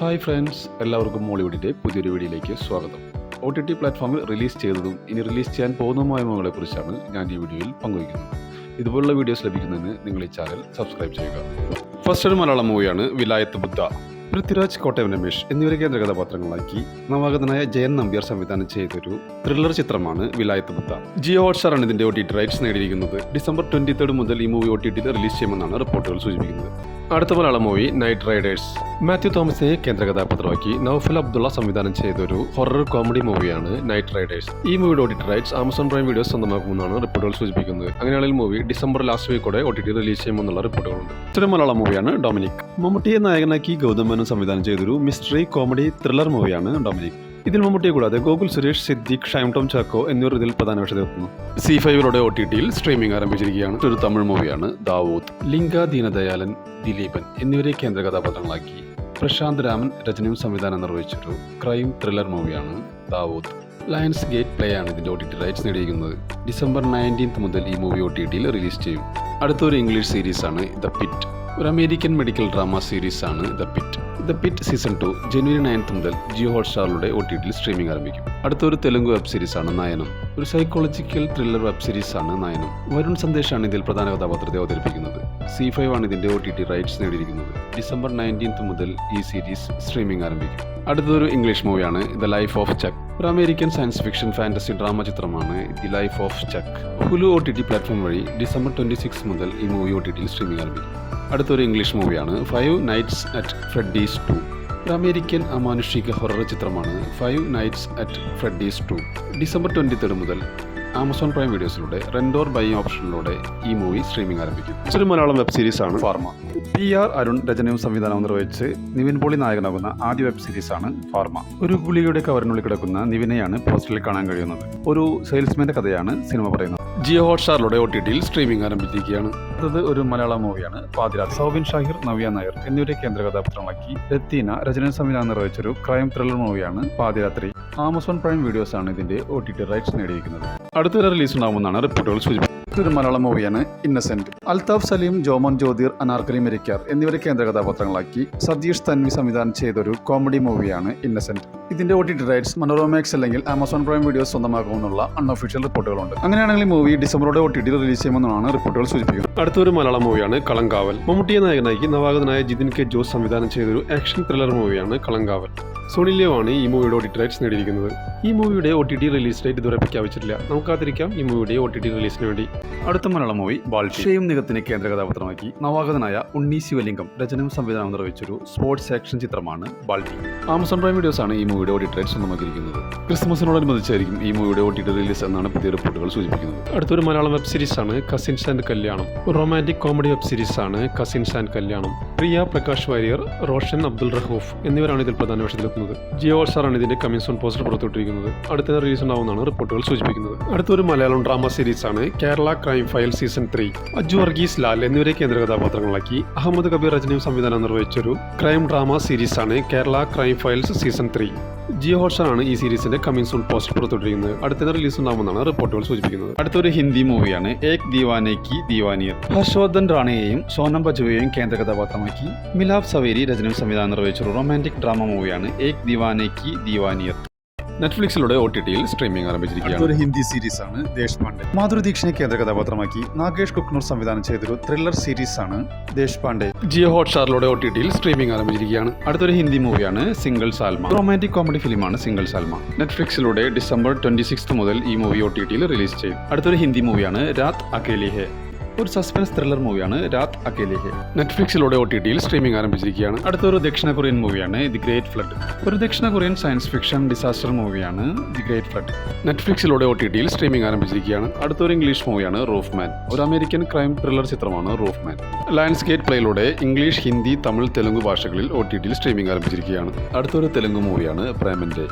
Hi friends, എല്ലാവർക്കും മോളിവുഡിൻ്റെ പുതിയൊരു വീഡിയോയിലേക്ക് സ്വാഗതം. OTT പ്ലാറ്റ്ഫോമിൽ റിലീസ് ചെയ്തതും ഇനി റിലീസ് ചെയ്യാൻ പോകുന്നതുമായ മൂവികളെക്കുറിച്ചാണ് ഞാൻ ഈ വീഡിയോയിൽ പങ്കുവയ്ക്കുന്നത്. ഇതുപോലുള്ള വീഡിയോസ് ലഭിക്കുന്നതിന് നിങ്ങൾ ഈ ചാനൽ സബ്സ്ക്രൈബ് ചെയ്യുക. ഫസ്റ്റ് ഒരു മലയാളം മൂവിയാണ് വിലായത്ത് ബുദ്ധ. പൃഥ്വിരാജ്, കോട്ടയം രമേശ് എന്നിവരെ കേന്ദ്ര കഥാപാത്രങ്ങളാക്കി നവാഗതനായ ജയൻ നമ്പ്യാർ സംവിധാനം ചെയ്തൊരു ത്രില്ലർ ചിത്രമാണ് വിലായത്ത് ബുദ്ധ. ജിയോ ഹോട്ട്സ്റ്റാറാണ് ഇതിന്റെ OTT റൈറ്റ്സ് നേടിയിരിക്കുന്നത്. ഡിസംബർ 23 മുതൽ ഈ മൂവി OTTയിൽ റിലീസ് ചെയ്യുമെന്നാണ് റിപ്പോർട്ടുകൾ സൂചിപ്പിക്കുന്നത്. അടുത്ത Malayalam movie night riders. Mathew തോമസിനെ കേന്ദ്ര കഥാപാത്രമാക്കി നൗഫൽ അബ്ദുള്ള സംവിധാനം ചെയ്തൊരു ഹൊറർ കോമഡി മൂവിയാണ് നൈറ്റ് റൈഡേഴ്സ്. ഈ മൂവിയുടെ OTT rights Amazon Prime videos സ്വന്തമാക്കുമെന്നാണ് റിപ്പോർട്ടുകൾ സൂചിപ്പിക്കുന്നത്. അങ്ങനെയാണെങ്കിൽ മൂവി ഡിസംബർ ലാസ്റ്റ് വീക്കോടെ OTT റിലീസ് ചെയ്യുമെന്നുള്ള റിപ്പോർട്ടുകളുണ്ട്. മറ്റൊരു മലയാളം മൂവിയാണ് ഡൊമിനിക്. മമ്മൂട്ടിയെ നായകനാക്കി ഗൗതം മേനോൻ സംവിധാനം ചെയ്തൊരു മിസ്റ്ററി കോമഡി ത്രില്ലർ മൂവിയാണ് ഡൊമിനിക്. ഇതിൽ മമ്മൂട്ടിയെ കൂടാതെ ഗോകുൽ സുരേഷ്, സിദ്ദിഖ്, ഷൈം ടോം ചാക്കോ എന്നിവർ ഇതിൽ പ്രധാന വേഷത്തിലെത്തുന്നു. C5 OTTയിൽ സ്ട്രീമിംഗ് ആരംഭിച്ചിരിക്കുകയാണ്. ഒരു തമിഴ് മൂവിയാണ് ദാവൂദ്. ലിംഗ, ദീനദയാലൻ, ദിലീപൻ എന്നിവരെ കേന്ദ്ര കഥാപാത്രങ്ങളാക്കി പ്രശാന്ത് രാമൻ രചനയും സംവിധാനം നിർവഹിച്ചൊരു ക്രൈം ത്രില്ലർ മൂവിയാണ് ദാവൂദ്. ലയൺസ് ഗേറ്റ് പ്ലേ ആണ് ഇതിന്റെ OTT റൈറ്റ്സ് നേടിയിരിക്കുന്നത്. ഡിസംബർ 19 മുതൽ ഈ മൂവി OTTയിൽ റിലീസ് ചെയ്യും. അടുത്തൊരു ഇംഗ്ലീഷ് സീരീസാണ് ദ പിറ്റ്. ഒരു അമേരിക്കൻ മെഡിക്കൽ ഡ്രാമ സീരീസാണ് the pit. The pit season 2 January 9 മുതൽ ജിയോ ഹോട്ട്സ്റ്റാറിലൂടെ OTTയിൽ സ്ട്രീമിംഗ് ആരംഭിക്കും. അടുത്തൊരു തെലുങ്ക് വെബ് സീരീസാണ് നയനം. ഒരു സൈക്കോളജിക്കൽ ത്രില്ലർ വെബ് സീരീസാണ് നയനം. വരുൺ സന്ദേശാണ് ഇതിൽ പ്രധാന കഥാപാത്രത്തെ അവതരിപ്പിക്കുന്നത്. C5 ആണ് ഇതിന്റെ OTT റൈറ്റ്സ് നേടിയിരിക്കുന്നത്. ഡിസംബർ 19 മുതൽ ഈ സീരീസ് സ്ട്രീമിംഗ് ആരംഭിക്കും. അടുത്തൊരു ഇംഗ്ലീഷ് മൂവിയാണ് ദ ലൈഫ് ഓഫ് ചക്ക്. ഒരു American science fiction fantasy drama ചിത്രമാണ് the life of Chuck. Hulu OTT platform വഴി ഡിസംബർ 26 മുതൽ ഈ മൂവി OTTയിൽ സ്ട്രീമിംഗ് ആരംഭിക്കും. അടുത്തൊരു ഇംഗ്ലീഷ് മൂവിയാണ് 5 നൈറ്റ്സ് അറ്റ് ഫ്രെഡീസ് 2. ഒരു അമേരിക്കൻ അമാനുഷിക ഹൊറർ ചിത്രമാണ് 5 നൈറ്റ്സ് അറ്റ് ഫ്രെഡീസ് 2. ഡിസംബർ 23 മുതൽ ആമസോൺ പ്രൈം വീഡിയോസിലൂടെ റെന്റ് ഓർ ബൈ ഓപ്ഷനിലൂടെ ഈ മൂവി സ്ട്രീമിംഗ് ആരംഭിക്കും. ഒരു മലയാളം വെബ് സീരീസാണ് ഫാർമ. PR അരുൺ രചനയും സംവിധാനവും നിർവഹിച്ച് നിവിൻ പോളി നായകനാകുന്ന ആദ്യ വെബ് സീരീസാണ് ഫാർമ. ഒരു ഗുളികയുടെ കവറിനുള്ളിൽ കിടക്കുന്ന നിവിനെയാണ് പോസ്റ്ററിൽ കാണാൻ കഴിയുന്നത്. ഒരു സെയിൽസ്മാന്റെ കഥയാണ് സിനിമ പറയുന്നത്. ജിയോ ഹോട്ട്സ്റ്റാറിലൂടെ OTTയിൽ സ്ട്രീമിംഗ് ആരംഭിച്ചിരിക്കുകയാണ്. അടുത്തത് ഒരു മലയാളം മൂവിയാണ് പാതിരാത്രി. സൗബിൻ ഷാഹിർ, നവ്യ നായർ എന്നിവരെ കേന്ദ്ര കഥാപാത്രമാക്കി രത്തീന രചനയും സംവിധാനം നിർവഹിച്ചൊരു ക്രൈം ത്രില്ലർ മൂവിയാണ് പാതിരാത്രി. ആമസോൺ പ്രൈം വീഡിയോസ് ആണ് ഇതിന്റെ OTT റൈറ്റ്സ് നേടിയിരിക്കുന്നത്. അടുത്തൊരു റിലീസ് ഉണ്ടാകുമെന്നാണ് റിപ്പോർട്ടുകൾ സൂചിപ്പിക്കുന്നത്. ഒരു മലയാളം മൂവിയാണ് ഇന്നസെന്റ്. അൽതാഫ് സലീം, ജോമോൻ ജ്യോതിർ, അനാർക്കലി മെരിക്കാർ എന്നിവരെ കേന്ദ്ര കഥാപാത്രങ്ങളാക്കി സതീഷ് തൻവി സംവിധാനം ചെയ്തൊരു കോമഡി മൂവിയാണ് ഇന്നസെന്റ്. ഇതിന്റെ OTT റൈറ്റ്സ് മനോരമാക്സ് അല്ലെങ്കിൽ ആമസോൺ പ്രൈം വീഡിയോസ് സ്വന്തമാക്കുമെന്നുള്ള അൺഒഫീഷ്യൽ റിപ്പോർട്ടുകളുണ്ട്. അങ്ങനെയാണെങ്കിൽ മൂവി ഡിസംബറോടെ OTTയിൽ റിലീസ് ചെയ്യുമെന്നാണ് റിപ്പോർട്ടുകൾ സൂചിപ്പിക്കുന്നത്. അടുത്തൊരു മലയാളം മൂവിയാണ് കളങ്കാവൽ. മമ്മൂട്ടിയെ നായകനാക്കി നവാഗതനായ ജിതിൻ കെ ജോസ് സംവിധാനം ചെയ്തൊരു ആക്ഷൻ ത്രില്ലർ മൂവിയാണ് കളങ്കാവൽ. സോണി ലിയോ ആണ് ഈ മൂവിയുടെ OTT റൈറ്റ്സ് നേടിയിരിക്കുന്നത്. ഈ മൂവിയുടെ OTT റിലീസ് ഡേറ്റ് ഇതുവരെ പ്രഖ്യാപിച്ചിട്ടില്ല. നമുക്ക് കാത്തിരിക്കാം ഈ മൂവിയുടെ OTT റിലീസിന് വേണ്ടി. അടുത്ത മലയാളം മൂവി ബാൾട്ടി. ഷെയ്ം നിഗത്തിനെ കേന്ദ്ര കഥാപാത്രമാക്കി നവാഗതനായ ഉണ്ണി ശിവലിംഗം രചനയും സംവിധാനം നിർവഹിച്ചൊരു സ്പോർട്സ് ആക്ഷൻ ചിത്രമാണ് ബാൾട്ടി. ആമസോൺ പ്രൈം വീഡിയോസ് ആണ് ഈ മൂവിയുടെ OTT റൈറ്റ്സ് സ്വന്തമാക്കിയിരിക്കുന്നത്. ക്രിസ്മസിനോടനുബന്ധിച്ചായിരിക്കും ഈ മൂവിയുടെ OTT റിലീസ് എന്നാണ് പുതിയ റിപ്പോർട്ടുകൾ സൂചിപ്പിക്കുന്നത്. അടുത്തൊരു മലയാളം വെബ് സീരീസാണ് കസിൻസ് ആൻഡ് കല്യാണം. ഒരു റൊമാൻറ്റിക് കോമഡി വെബ് സീരീസാണ് കസിൻസ് ആൻഡ് കല്യാണം. പ്രിയ, പ്രകാശ് വാര്യർ, റോഷൻ അബ്ദുൾ റഹൂഫ് എന്നിവരാണ് ഇതിൽ പ്രധാന വേഷത്തിലെത്തുന്നത്. ജിയോ ഹോട്ട്സ്റ്റാറാണ് ഇതിന്റെ കമ്മിങ് സൂൺ പോസ്റ്റർ പുറത്തുവിട്ടിരിക്കുന്നത്. അടുത്ത റിലീസ് ഉണ്ടാവുമെന്നാണ് റിപ്പോർട്ടുകൾ സൂചിപ്പിക്കുന്നത്. അടുത്തൊരു മലയാളം ഡ്രാമ സീരീസാണ് Kerala crime file season 3. Aju Varghese, Lal എന്നിവരെ കേന്ദ്ര കഥാപാത്രങ്ങളാക്കി അഹമ്മദ് കബീർ രചനയും സംവിധാനം നിർവഹിച്ചൊരു ക്രൈം ഡ്രാമ സീരീസാണ് Kerala crime files season 3. Jio ഹോട്ട്സ്റ്റാറാണ് ഈ സീരീസിന്റെ കമ്മിങ് സൂൺ പോസ്റ്റർ പുറത്തുവിട്ടിരിക്കുന്നത്. അടുത്ത റിലീസ് ഉണ്ടാവുമെന്നാണ് റിപ്പോർട്ടുകൾ സൂചിപ്പിക്കുന്നത്. അടുത്തൊരു ഹിന്ദി മൂവിയാണ് ഏക് ദീവാനെ കി ദീവാനിയർ. ഹർഷവർദ്ധൻ റാണയെയും സോനം ബജുവയെയും കേന്ദ്ര കഥാപാത്രമാക്കി മിലാപ് സവേരി രചനയും സംവിധാനം നിർവഹിച്ചൊരു റൊമാൻറ്റിക് ഡ്രാമ മൂവിയാണ് ഏക് ദീവാനെ കി ദീവാനിയർ. നെറ്റ്ഫ്ലിക്സിലൂടെ OTTയിൽ സ്ട്രീമിംഗ് ആരംഭിച്ചിരിക്കുകയാണ്. ഒരു ഹിന്ദി സീരീസാണ് ദേശ്പാണ്ഡെ. മാധുരി ദീക്ഷിനെ കേന്ദ്ര കഥാപാത്രമാക്കി നാഗേഷ് കുക്നൂർ സംവിധാനം ചെയ്തൊരു ത്രില്ലർ സീരീസാണ് ദേശ്പാണ്ഡെ. ജിയോ ഹോട്ട്സ്റ്റാറിലൂടെ OTTയിൽ സ്ട്രീമിംഗ് ആരംഭിച്ചിരിക്കുകയാണ്. അടുത്തൊരു ഹിന്ദി മൂവിയാണ് സിംഗിൾ സാൽമ. റൊമാൻറ്റിക് കോമഡി ഫിലിമാണ് സിംഗിൾ സാൽമ. നെറ്റ്ഫ്ലിക്സിലൂടെ ഡിസംബർ 26 മുതൽ ഈ മൂവി OTTയിൽ റിലീസ് ചെയ്യും. അടുത്തൊരു ഹിന്ദി മൂവിയാണ് രാത് അകേലി ഹെ. ഒരു സസ്പെൻസ് ത്രില്ലർ മൂവിയാണ് രാത് അകേലി ഹെ. നെറ്റ്ഫ്ലിക്സിലൂടെ OTTയിൽ സ്ട്രീമിംഗ് ആരംഭിച്ചിരിക്കുകയാണ്. അടുത്തൊരു ദക്ഷിണ കൊറിയൻ മൂവിയാണ് ദി ഗ്രേറ്റ് ഫ്ലഡ്. ഒരു ദക്ഷിണ കൊറിയൻ സയൻസ് ഫിക്ഷൻ ഡിസാസ്റ്റർ മൂവിയാണ് ദി ഗ്രേറ്റ് ഫ്ലഡ്. നെറ്റ്ഫ്ലിക്സിലൂടെ OTTയിൽ സ്ട്രീമിംഗ് ആരംഭിച്ചിരിക്കുകയാണ്. അടുത്തൊരു ഇംഗ്ലീഷ് മൂവിയാണ് റൂഫ്മാൻ. ഒരു അമേരിക്കൻ ക്രൈം ത്രില്ലർ ചിത്രമാണ് റൂഫ്മാൻ. ലയൺസ് ഗേറ്റ് പ്ലേയിലൂടെ ഇംഗ്ലീഷ്, ഹിന്ദി, തമിഴ്, തെലുങ്ക് ഭാഷകളിൽ OTTയിൽ സ്ട്രീമിംഗ് ആരംഭിച്ചിരിക്കുകയാണ്. അടുത്തൊരു തെലുങ്ക് മൂവിയാണ് പ്രേമന്റെ.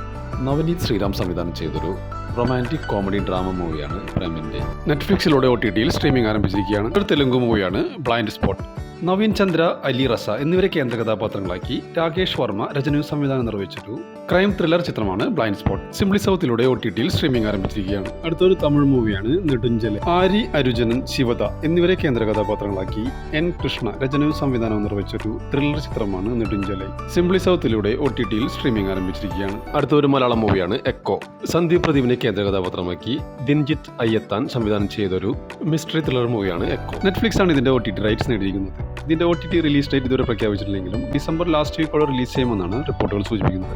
നവനീത് ശ്രീറാം സംവിധാനം ചെയ്തൊരു റൊമാൻറ്റിക് കോമഡി ഡ്രാമ മൂവിയാണ് പ്രേമിൻ്റെ. നെറ്റ്ഫ്ലിക്സിലൂടെ OTTയിൽ സ്ട്രീമിംഗ് ആരംഭിച്ചിരിക്കുകയാണ്. ഒരു തെലുങ്ക് മൂവിയാണ് ബ്ലൈൻഡ് സ്പോട്ട്. നവീൻ ചന്ദ്ര, അലി റസ എന്നിവരെ കേന്ദ്ര കഥാപാത്രങ്ങളാക്കി രാകേഷ് വർമ്മ രചനയും സംവിധാനം നിർവഹിച്ചൊരു ക്രൈം ത്രില്ലർ ചിത്രമാണ് ബ്ലൈൻഡ് സ്പോട്ട്. സിംപ്ലി സൗത്തിലൂടെ OTTയിൽ സ്ട്രീമിംഗ് ആരംഭിച്ചിരിക്കുകയാണ്. അടുത്തൊരു തമിഴ് മൂവിയാണ് നെടുഞ്ചെല്. ആരി അരുജനൻ, ശിവദ എന്നിവരെ കേന്ദ്ര കഥാപാത്രങ്ങളാക്കി N കൃഷ്ണ രചനയും സംവിധാനവും നിർവഹിച്ചൊരു ത്രില്ലർ ചിത്രമാണ് നെടുഞ്ചെല്. സിംപ്ലി സൗത്തിലൂടെ OTTയിൽ സ്ട്രീമിംഗ് ആരംഭിച്ചിരിക്കുകയാണ്. അടുത്തൊരു മലയാളം മൂവിയാണ് എക്കോ. സന്ദീപ് പ്രദീപിനെ കേന്ദ്ര കഥാപാത്രമാക്കി ദിൻജിത്ത് അയ്യത്താൻ സംവിധാനം ചെയ്തൊരു മിസ്റ്ററി ത്രില്ലർ മൂവിയാണ് എക്കോ. നെറ്റ്ഫ്ലിക്സ് ആണ് ഇതിന്റെ OTT റൈറ്റ്സ് നേടിയിരിക്കുന്നത്. ഇതിന്റെ OTT റിലീസ് ഡേറ്റ് ഇതുവരെ പ്രഖ്യാപിച്ചിട്ടില്ലെങ്കിലും ഡിസംബർ ലാസ്റ്റ് വീക്കോടെ റിലീസ് ചെയ്യുമെന്നാണ് റിപ്പോർട്ടുകൾ സൂചിപ്പിക്കുന്നത്.